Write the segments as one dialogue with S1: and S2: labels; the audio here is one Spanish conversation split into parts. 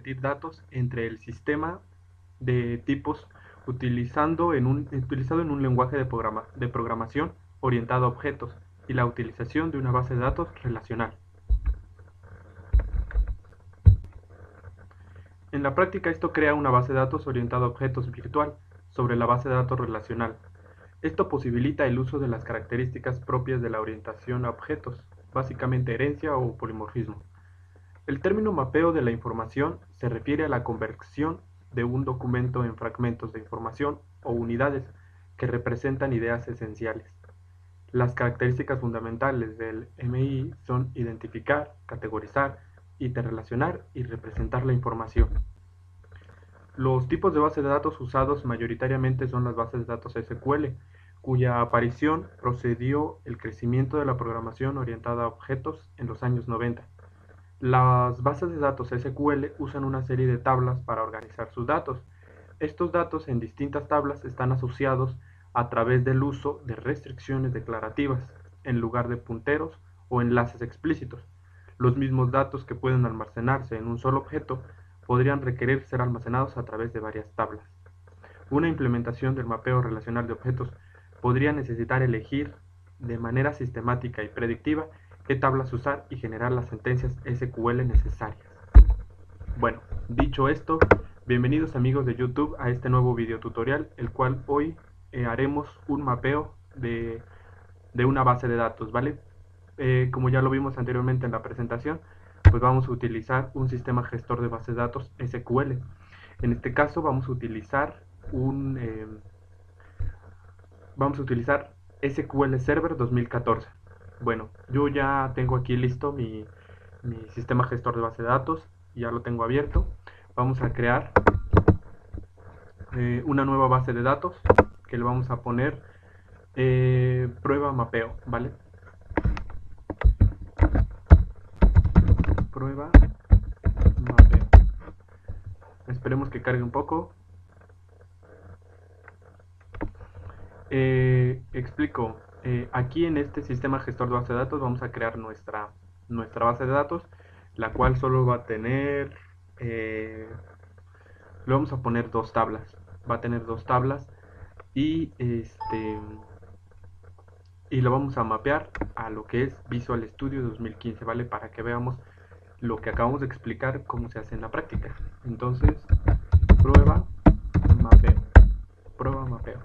S1: compartir datos entre el sistema de tipos utilizado en un lenguaje de programación orientado a objetos y la utilización de una base de datos relacional. En la práctica, esto crea una base de datos orientada a objetos virtual sobre la base de datos relacional. Esto posibilita el uso de las características propias de la orientación a objetos, básicamente herencia o polimorfismo. El término mapeo de la información se refiere a la conversión de un documento en fragmentos de información o unidades que representan ideas esenciales. Las características fundamentales del MI son identificar, categorizar, interrelacionar y representar la información. Los tipos de base de datos usados mayoritariamente son las bases de datos SQL, cuya aparición procedió el crecimiento de la programación orientada a objetos en los años 90. Las bases de datos SQL usan una serie de tablas para organizar sus datos. Estos datos en distintas tablas están asociados a través del uso de restricciones declarativas, en lugar de punteros o enlaces explícitos. Los mismos datos que pueden almacenarse en un solo objeto podrían requerir ser almacenados a través de varias tablas. Una implementación del mapeo relacional de objetos podría necesitar elegir de manera sistemática y predictiva qué tablas usar y generar las sentencias SQL necesarias. Bueno, dicho esto, bienvenidos amigos de YouTube a este nuevo video tutorial, el cual hoy haremos un mapeo de una base de datos, ¿vale? Como ya lo vimos anteriormente en la presentación, pues vamos a utilizar un sistema gestor de bases de datos SQL. En este caso vamos a utilizar SQL Server 2014. Bueno, yo ya tengo aquí listo mi sistema gestor de base de datos, ya lo tengo abierto. Vamos a crear una nueva base de datos que le vamos a poner prueba mapeo, ¿vale? Prueba mapeo. Esperemos que cargue un poco. Explico. Aquí en este sistema gestor de base de datos vamos a crear nuestra base de datos, la cual solo va a tener, le vamos a poner dos tablas. Va a tener dos tablas y y lo vamos a mapear a lo que es Visual Studio 2015, ¿vale? Para que veamos lo que acabamos de explicar, cómo se hace en la práctica. Entonces, prueba mapeo, prueba mapeo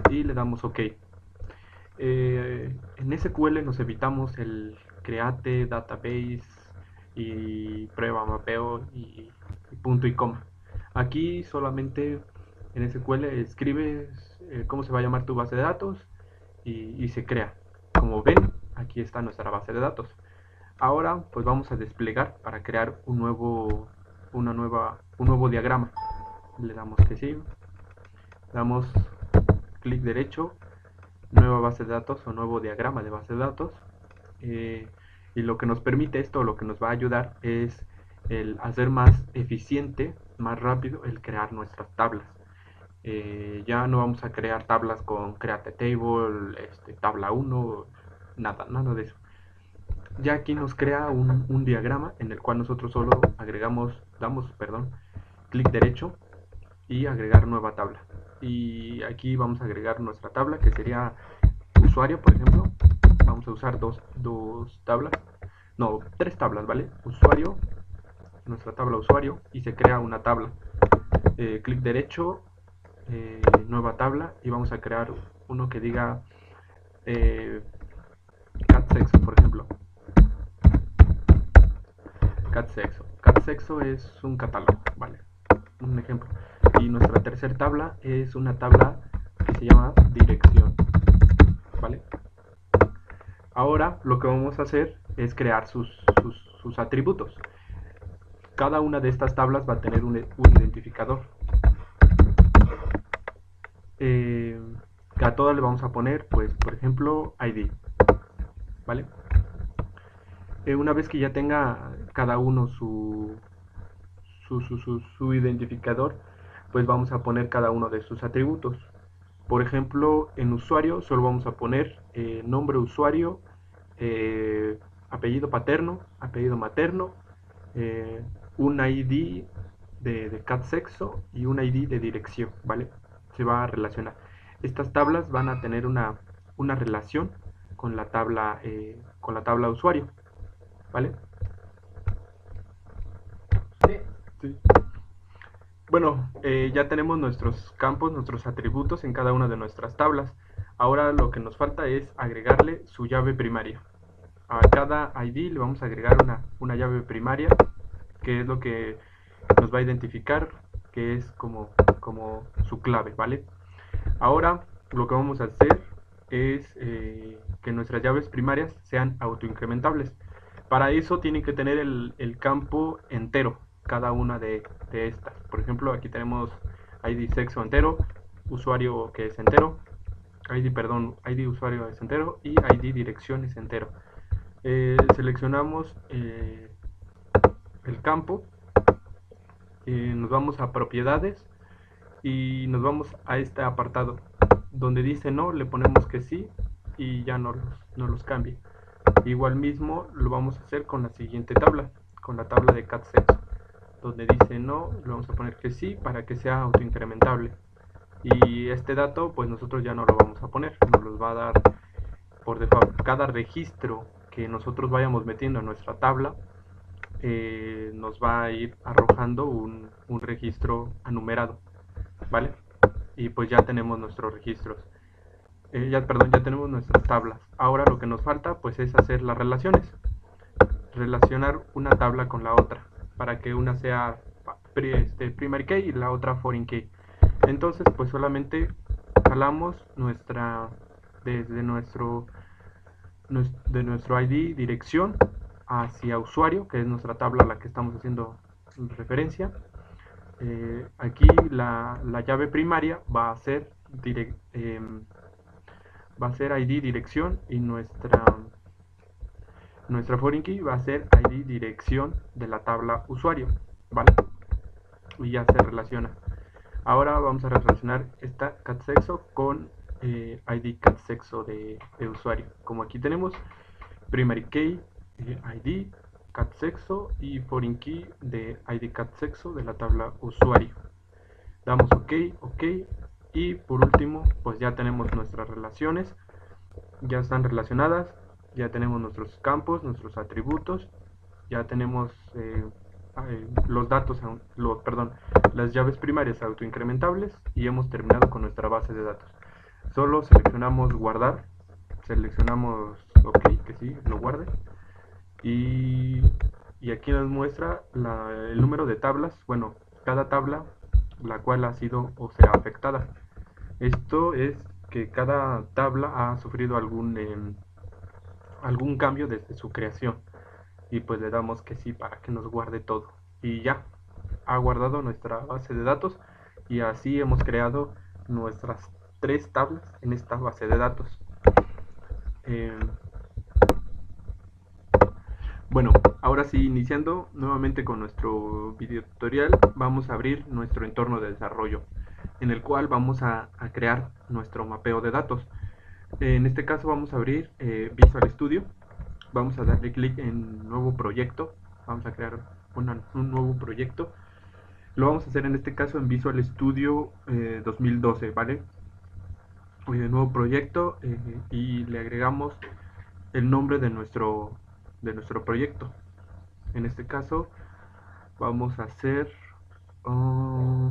S1: y le damos OK. En SQL nos evitamos el create, database y prueba mapeo y punto y coma. Aquí solamente en SQL escribes cómo se va a llamar tu base de datos y se crea. Como ven, aquí está nuestra base de datos. Ahora pues vamos a desplegar para crear un nuevo diagrama. Le damos que sí, damos clic derecho, nueva base de datos o nuevo diagrama de base de datos. Y lo que nos permite esto, lo que nos va a ayudar es el hacer más eficiente, más rápido el crear nuestras tablas. Ya no vamos a crear tablas con create table, tabla 1, nada de eso. Ya aquí nos crea un diagrama en el cual nosotros solo damos clic derecho y agregar nueva tabla. Y aquí vamos a agregar nuestra tabla que sería usuario, por ejemplo. Vamos a usar dos tablas, no, tres tablas, ¿vale? Usuario, nuestra tabla usuario, y se crea una tabla. Clic derecho, nueva tabla, y vamos a crear uno que diga cat sexo, por ejemplo. Cat sexo. Cat sexo es un catálogo, ¿vale? Un ejemplo. Y nuestra tercera tabla es una tabla que se llama dirección, ¿vale? Ahora lo que vamos a hacer es crear sus atributos. Cada una de estas tablas va a tener un identificador. A todas le vamos a poner, pues, por ejemplo, ID, ¿vale? Una vez que ya tenga cada uno su identificador, pues vamos a poner cada uno de sus atributos. Por ejemplo, en usuario solo vamos a poner nombre usuario, apellido paterno, apellido materno, un ID de catsexo y un ID de dirección, ¿vale? Se va a relacionar. Estas tablas van a tener una relación con la tabla usuario, ¿vale?
S2: Sí.
S1: Sí. Bueno, ya tenemos nuestros campos, nuestros atributos en cada una de nuestras tablas. Ahora lo que nos falta es agregarle su llave primaria. A cada ID le vamos a agregar una llave primaria, que es lo que nos va a identificar, que es como su clave, ¿vale? Ahora lo que vamos a hacer es que nuestras llaves primarias sean autoincrementables. Para eso tienen que tener el campo entero, cada una de estas. Por ejemplo, aquí tenemos ID sexo entero, usuario que es entero, ID usuario es entero y ID dirección es entero. Seleccionamos el campo, nos vamos a propiedades y nos vamos a este apartado. Donde dice no, le ponemos que sí y ya no los cambia. Igual mismo lo vamos a hacer con la siguiente tabla, con la tabla de catsexo. Donde dice no, le vamos a poner que sí para que sea autoincrementable. Y este dato, pues nosotros ya no lo vamos a poner, nos los va a dar por default. Cada registro que nosotros vayamos metiendo en nuestra tabla nos va a ir arrojando un registro anumerado, ¿vale? Y pues ya tenemos nuestros registros. Ya tenemos nuestras tablas. Ahora lo que nos falta pues es hacer las relaciones. Relacionar una tabla con la otra para que una sea primary key y la otra foreign key. Entonces pues solamente jalamos desde de nuestro ID dirección hacia usuario, que es nuestra tabla a la que estamos haciendo referencia. Aquí la llave primaria va a ser ID dirección y nuestra foreign key va a ser ID dirección de la tabla usuario, ¿vale? Y ya se relaciona. Ahora vamos a relacionar esta catsexo con ID catsexo de usuario. Como aquí tenemos primary key, ID catsexo y foreign key de ID catsexo de la tabla usuario. Damos OK, OK y por último pues ya tenemos nuestras relaciones, ya están relacionadas, ya tenemos nuestros campos, nuestros atributos, ya tenemos los datos, perdón, las llaves primarias autoincrementables y hemos terminado con nuestra base de datos. Solo seleccionamos guardar, seleccionamos OK, que sí, lo guarde y, y aquí nos muestra el número de tablas, bueno, cada tabla la cual ha sido o sea afectada. Esto es que cada tabla ha sufrido algún cambio desde su creación y pues le damos que sí para que nos guarde todo y ya ha guardado nuestra base de datos y así hemos creado nuestras 3 tablas en esta base de datos. eh, bueno, ahora sí, iniciando nuevamente con nuestro video tutorial, vamos a abrir nuestro entorno de desarrollo en el cual vamos a crear nuestro mapeo de datos. En este caso vamos a abrir Visual Studio, vamos a darle clic en nuevo proyecto, vamos a crear un nuevo proyecto. Lo vamos a hacer en este caso en Visual Studio 2012, ¿vale? Nuevo proyecto y le agregamos el nombre de nuestro proyecto. En este caso vamos a hacer uh,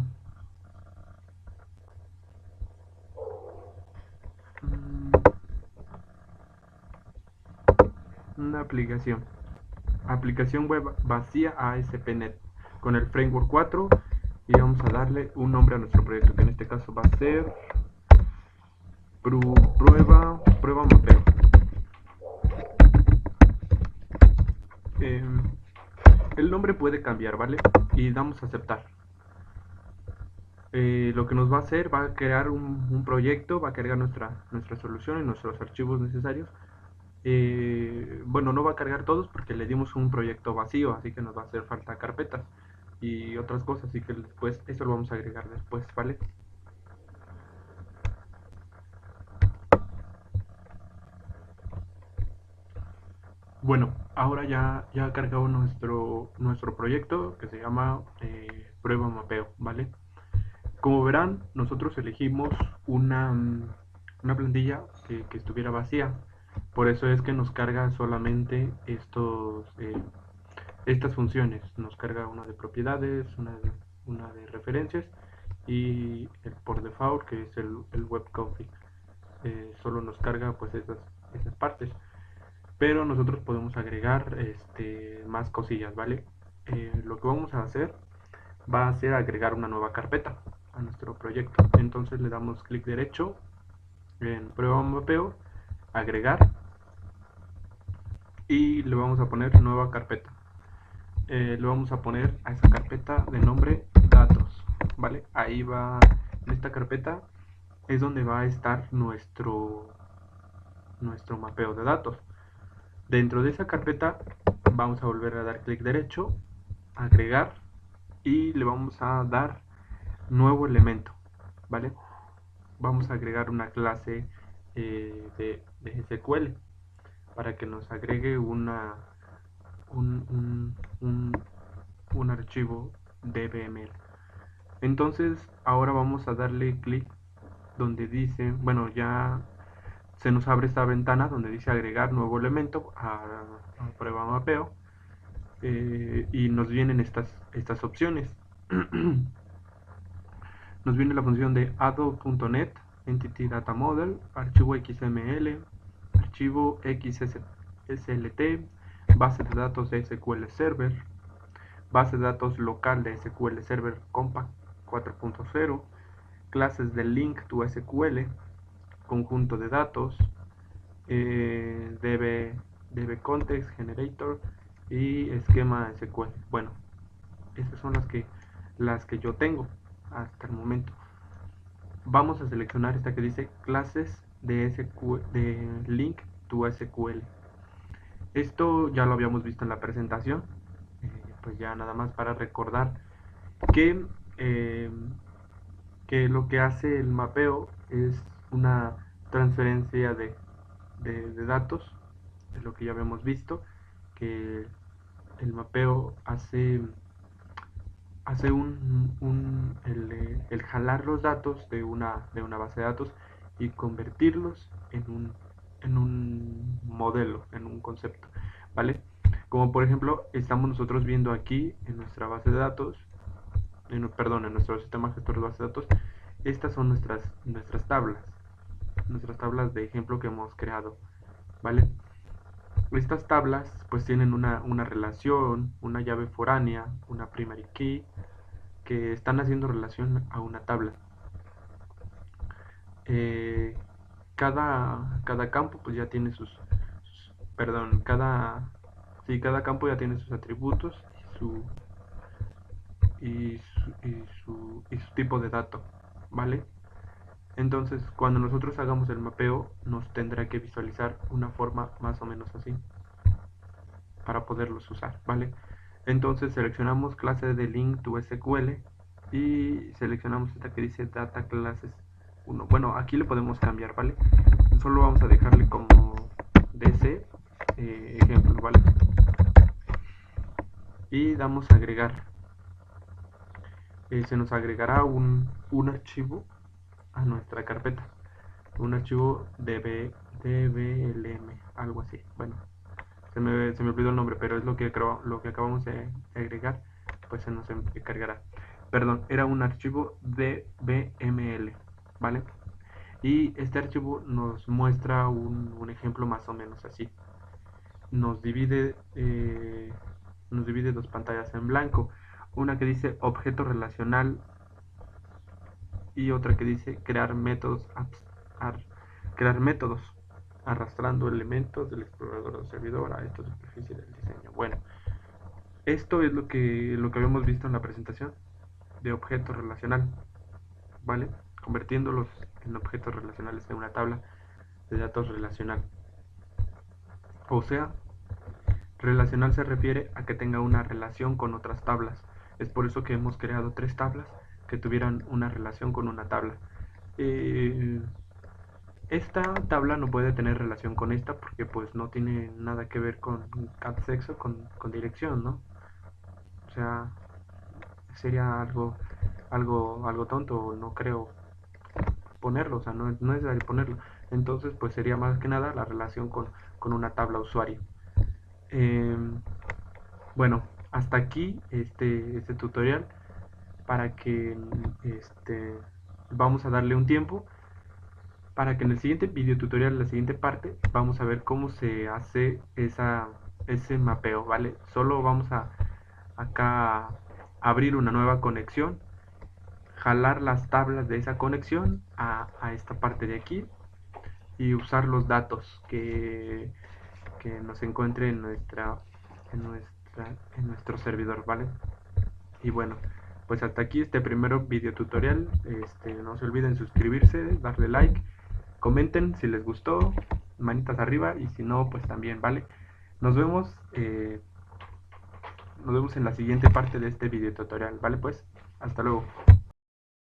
S1: una aplicación web vacía ASP.NET con el framework 4 y vamos a darle un nombre a nuestro proyecto, que en este caso va a ser prueba mapeo. Eh, el nombre puede cambiar, ¿vale? Y damos a aceptar. Lo que nos va a hacer, va a crear un proyecto, va a cargar nuestra solución y nuestros archivos necesarios. Bueno, no va a cargar todos porque le dimos un proyecto vacío, así que nos va a hacer falta carpetas y otras cosas, así que después eso lo vamos a agregar después, ¿vale? Bueno, ahora ya ha cargado nuestro proyecto que se llama prueba mapeo, ¿vale? Como verán, nosotros elegimos una plantilla que estuviera vacía. Por eso es que nos carga solamente estas funciones. Nos carga una de propiedades, una de referencias y por default, que es el web config. Solo nos carga pues esas partes. Pero nosotros podemos agregar más cosillas, ¿vale? Lo que vamos a hacer va a ser agregar una nueva carpeta a nuestro proyecto. Entonces le damos clic derecho en prueba mapeo, agregar, y le vamos a poner nueva carpeta. Le vamos a poner a esa carpeta de nombre datos, ¿vale? Ahí va, en esta carpeta es donde va a estar nuestro mapeo de datos. Dentro de esa carpeta vamos a volver a dar clic derecho, agregar, y le vamos a dar nuevo elemento, ¿vale? Vamos a agregar una clase de SQL para que nos agregue un archivo DBML. Entonces ahora vamos a darle clic donde dice, bueno, ya se nos abre esta ventana donde dice agregar nuevo elemento a prueba mapeo, y nos vienen estas opciones. Nos viene la función de add.net, entity data model, archivo XML, archivo XSLT, base de datos de SQL Server, base de datos local de SQL Server Compact 4.0, clases de link to SQL, conjunto de datos, DB context generator y esquema SQL. Bueno, esas son las que yo tengo hasta el momento. Vamos a seleccionar esta que dice clases de link to SQL. Esto ya lo habíamos visto en la presentación, pues ya nada más para recordar que, eh, que lo que hace el mapeo es una transferencia de datos, de lo que ya habíamos visto, que el mapeo hace el jalar los datos de una base de datos y convertirlos en un modelo, en un concepto, ¿vale? Como por ejemplo, estamos nosotros viendo aquí en nuestra base de datos, perdón, en nuestro sistema gestor de base de datos, estas son nuestras tablas de ejemplo que hemos creado, ¿vale? Estas tablas pues tienen una relación, una llave foránea, una primary key, que están haciendo relación a una tabla. Eh, cada campo pues ya tiene perdón, cada campo ya tiene sus atributos y su tipo de dato, ¿vale? Entonces, cuando nosotros hagamos el mapeo, nos tendrá que visualizar una forma más o menos así para poderlos usar, ¿vale? Entonces seleccionamos clase de link to SQL y seleccionamos esta que dice data classes 1. Bueno, aquí le podemos cambiar, ¿vale? Solo vamos a dejarle como DC ejemplo, ¿vale? Y damos a agregar. Se nos agregará un archivo a nuestra carpeta, un archivo DBLM, algo así. Bueno, se me olvidó el nombre, pero es lo que acabamos de agregar, pues se nos cargará. Perdón, era un archivo DBML, ¿vale? Y este archivo nos muestra un ejemplo más o menos así. Nos divide, nos divide dos pantallas en blanco, una que dice objeto relacional y otra que dice crear métodos arrastrando elementos del explorador del servidor a esta superficie del diseño. Bueno, esto es lo que habíamos visto en la presentación de objeto relacional, ¿vale? Convirtiéndolos en objetos relacionales en una tabla de datos relacional. O sea, relacional se refiere a que tenga una relación con otras tablas. Es por eso que hemos creado tres tablas que tuvieran una relación con una tabla. Esta tabla no puede tener relación con esta porque pues no tiene nada que ver con cat sexo, con dirección, ¿no? O sea, sería algo tonto, no creo ponerlo, o sea, no es necesario ponerlo. Entonces, pues sería más que nada la relación con una tabla usuario. Eh, bueno, hasta aquí este tutorial para que vamos a darle un tiempo para que en el siguiente video tutorial, la siguiente parte, vamos a ver cómo se hace ese mapeo, ¿vale? Solo vamos a acá abrir una nueva conexión, jalar las tablas de esa conexión a esta parte de aquí y usar los datos que nos encuentre en nuestro servidor, ¿vale? Y bueno, pues hasta aquí este primer video tutorial. No se olviden suscribirse, darle like, comenten si les gustó, manitas arriba, y si no, pues también, ¿vale? Nos vemos, eh, nos vemos en la siguiente parte de este video tutorial, ¿vale? Pues, hasta luego.